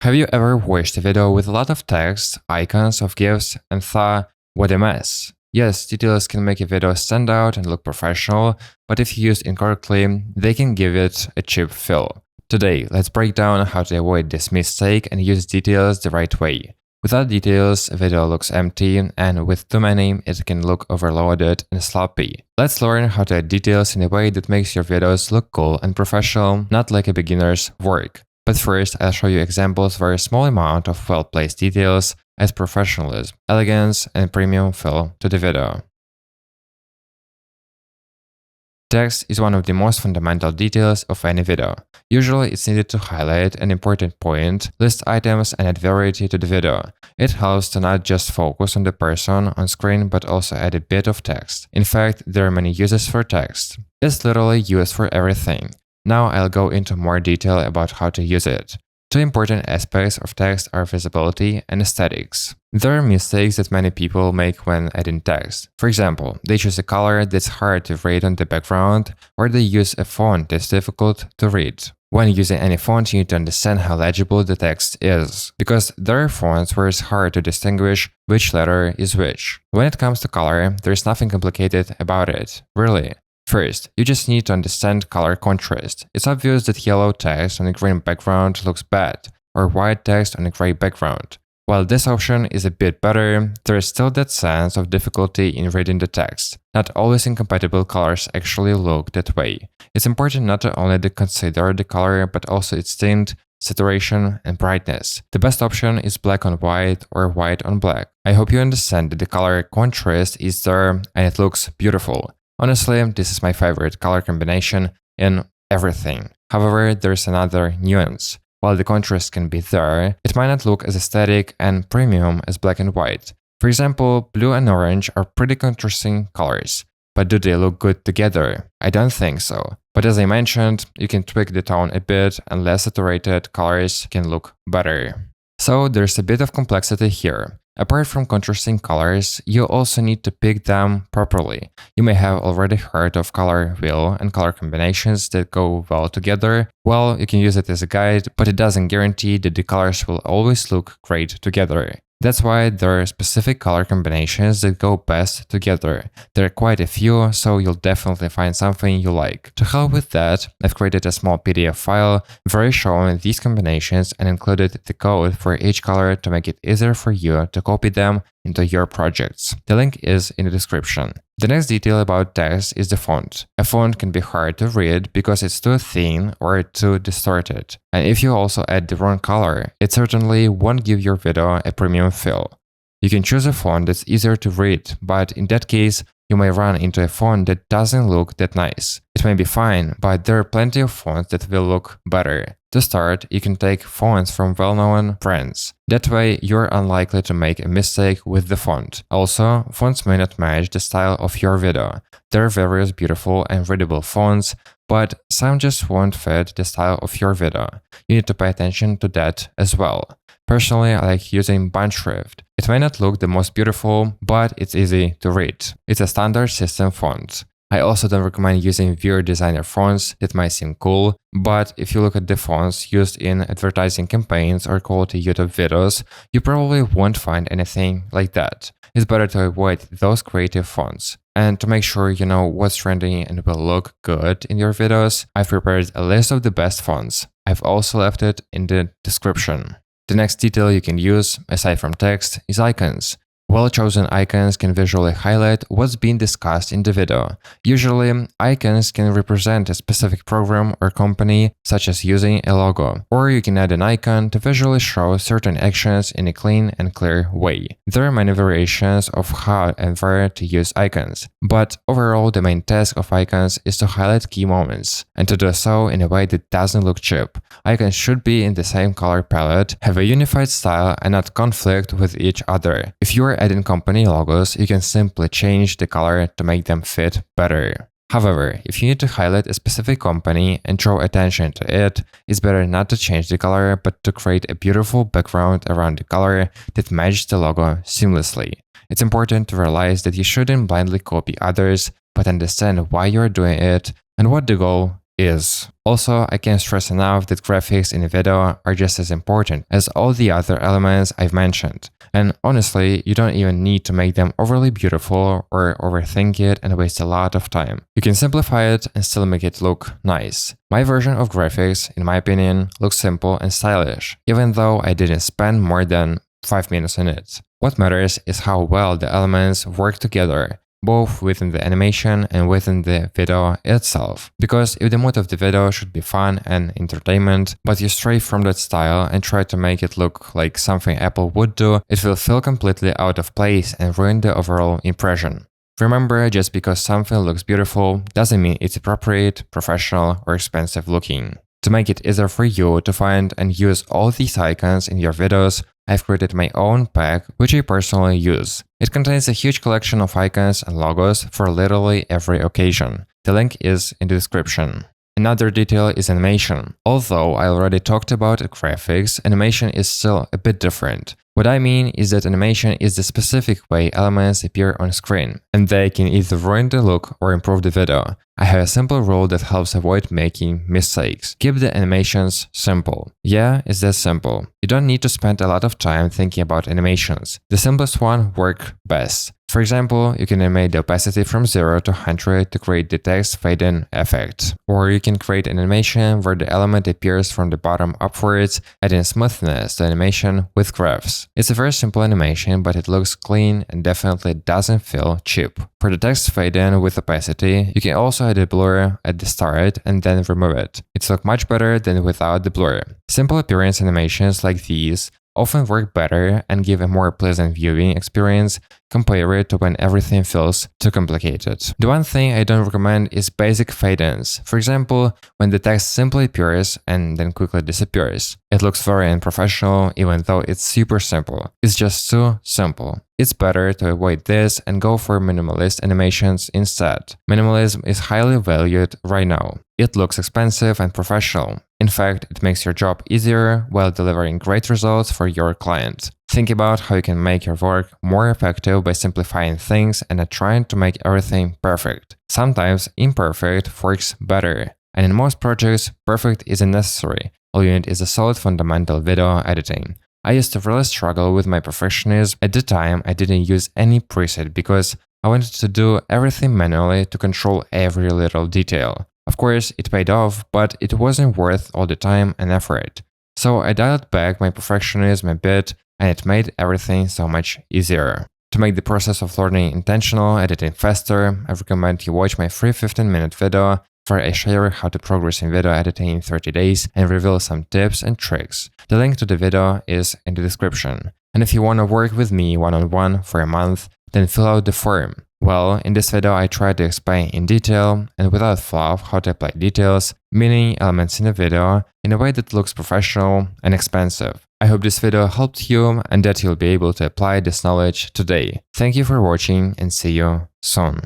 Have you ever watched a video with a lot of text, icons of gifs, and thought, what a mess? Yes, details can make a video stand out and look professional, but if used incorrectly, they can give it a cheap feel. Today, let's break down how to avoid this mistake and use details the right way. Without details, a video looks empty, and with too many, it can look overloaded and sloppy. Let's learn how to add details in a way that makes your videos look cool and professional, not like a beginner's work. But first, I'll show you examples where a small amount of well-placed details adds professionalism, elegance, and premium feel to the video. Text is one of the most fundamental details of any video. Usually, it's needed to highlight an important point, list items, and add variety to the video. It helps to not just focus on the person on screen, but also add a bit of text. In fact, there are many uses for text. It's literally used for everything. Now I'll go into more detail about how to use it. Two important aspects of text are visibility and aesthetics. There are mistakes that many people make when adding text. For example, they choose a color that's hard to read on the background, or they use a font that's difficult to read. When using any font, you need to understand how legible the text is, because there are fonts where it's hard to distinguish which letter is which. When it comes to color, there's nothing complicated about it, really. First, you just need to understand color contrast. It's obvious that yellow text on a green background looks bad, or white text on a gray background. While this option is a bit better, there is still that sense of difficulty in reading the text. Not always incompatible colors actually look that way. It's important not to only to consider the color, but also its tint, saturation, and brightness. The best option is black on white or white on black. I hope you understand that the color contrast is there and it looks beautiful. Honestly, this is my favorite color combination in everything. However, there's another nuance. While the contrast can be there, it might not look as aesthetic and premium as black and white. For example, blue and orange are pretty contrasting colors, but do they look good together? I don't think so. But as I mentioned, you can tweak the tone a bit and less saturated colors can look better. So there's a bit of complexity here. Apart from contrasting colors, you also need to pick them properly. You may have already heard of color wheel and color combinations that go well together. Well, you can use it as a guide, but it doesn't guarantee that the colors will always look great together. That's why there are specific color combinations that go best together. There are quite a few, so you'll definitely find something you like. To help with that, I've created a small PDF file where I show these combinations and included the code for each color to make it easier for you to copy them into your projects. The link is in the description. The next detail about text is the font. A font can be hard to read because it's too thin or too distorted. And if you also add the wrong color, it certainly won't give your video a premium feel. You can choose a font that's easier to read, but in that case, you may run into a font that doesn't look that nice. It may be fine, but there are plenty of fonts that will look better. To start, you can take fonts from well-known brands. That way, you're unlikely to make a mistake with the font. Also, fonts may not match the style of your video. There are various beautiful and readable fonts, but some just won't fit the style of your video. You need to pay attention to that as well. Personally, I like using bunch shrift. It may not look the most beautiful, but it's easy to read. It's a standard system font. I also don't recommend using viewer designer fonts that might seem cool, but if you look at the fonts used in advertising campaigns or quality YouTube videos, you probably won't find anything like that. It's better to avoid those creative fonts. And to make sure you know what's trending and will look good in your videos, I've prepared a list of the best fonts. I've also left it in the description. The next detail you can use, aside from text, is icons. Well-chosen icons can visually highlight what's being discussed in the video. Usually, icons can represent a specific program or company, such as using a logo. Or you can add an icon to visually show certain actions in a clean and clear way. There are many variations of how and where to use icons, but overall the main task of icons is to highlight key moments, and to do so in a way that doesn't look cheap. Icons should be in the same color palette, have a unified style, and not conflict with each other. If you are adding company logos, you can simply change the color to make them fit better. However, if you need to highlight a specific company and draw attention to it, it's better not to change the color, but to create a beautiful background around the color that matches the logo seamlessly. It's important to realize that you shouldn't blindly copy others, but understand why you're doing it and what the goal is. Also, I can't stress enough that graphics in a video are just as important as all the other elements I've mentioned. And honestly, you don't even need to make them overly beautiful or overthink it and waste a lot of time. You can simplify it and still make it look nice. My version of graphics, in my opinion, looks simple and stylish, even though I didn't spend more than 5 minutes in it. What matters is how well the elements work together, both within the animation and within the video itself. Because if the mood of the video should be fun and entertainment, but you stray from that style and try to make it look like something Apple would do, it will feel completely out of place and ruin the overall impression. Remember, just because something looks beautiful doesn't mean it's appropriate, professional, or expensive looking. To make it easier for you to find and use all these icons in your videos, I've created my own pack, which I personally use. It contains a huge collection of icons and logos for literally every occasion. The link is in the description. Another detail is animation. Although I already talked about graphics, animation is still a bit different. What I mean is that animation is the specific way elements appear on screen, and they can either ruin the look or improve the video. I have a simple rule that helps avoid making mistakes. Keep the animations simple. Yeah, it's that simple. You don't need to spend a lot of time thinking about animations. The simplest one work best. For example, you can animate the opacity from 0 to 100 to create the text fade-in effect. Or you can create an animation where the element appears from the bottom upwards, adding smoothness to animation with graphs. It's a very simple animation, but it looks clean and definitely doesn't feel cheap. For the text fade-in with opacity, you can also add a blur at the start and then remove it. It looks much better than without the blur. Simple appearance animations like these often work better and give a more pleasant viewing experience compared to when everything feels too complicated. The one thing I don't recommend is basic fade-ins. For example, when the text simply appears and then quickly disappears. It looks very unprofessional even though it's super simple. It's just too simple. It's better to avoid this and go for minimalist animations instead. Minimalism is highly valued right now. It looks expensive and professional. In fact, it makes your job easier while delivering great results for your client. Think about how you can make your work more effective by simplifying things and not trying to make everything perfect. Sometimes imperfect works better, and in most projects, perfect isn't necessary. All you need is a solid fundamental video editing. I used to really struggle with my perfectionism. At the time, I didn't use any preset because I wanted to do everything manually to control every little detail. Of course, it paid off, but it wasn't worth all the time and effort. So I dialed back my perfectionism a bit, and it made everything so much easier. To make the process of learning intentional editing faster, I recommend you watch my free 15-minute video where I share how to progress in video editing in 30 days and reveal some tips and tricks. The link to the video is in the description. And if you want to work with me one-on-one for a month, then fill out the form. Well, in this video I try to explain in detail and without fluff how to apply details, meaning elements in a video, in a way that looks professional and expensive. I hope this video helped you and that you'll be able to apply this knowledge today. Thank you for watching and see you soon.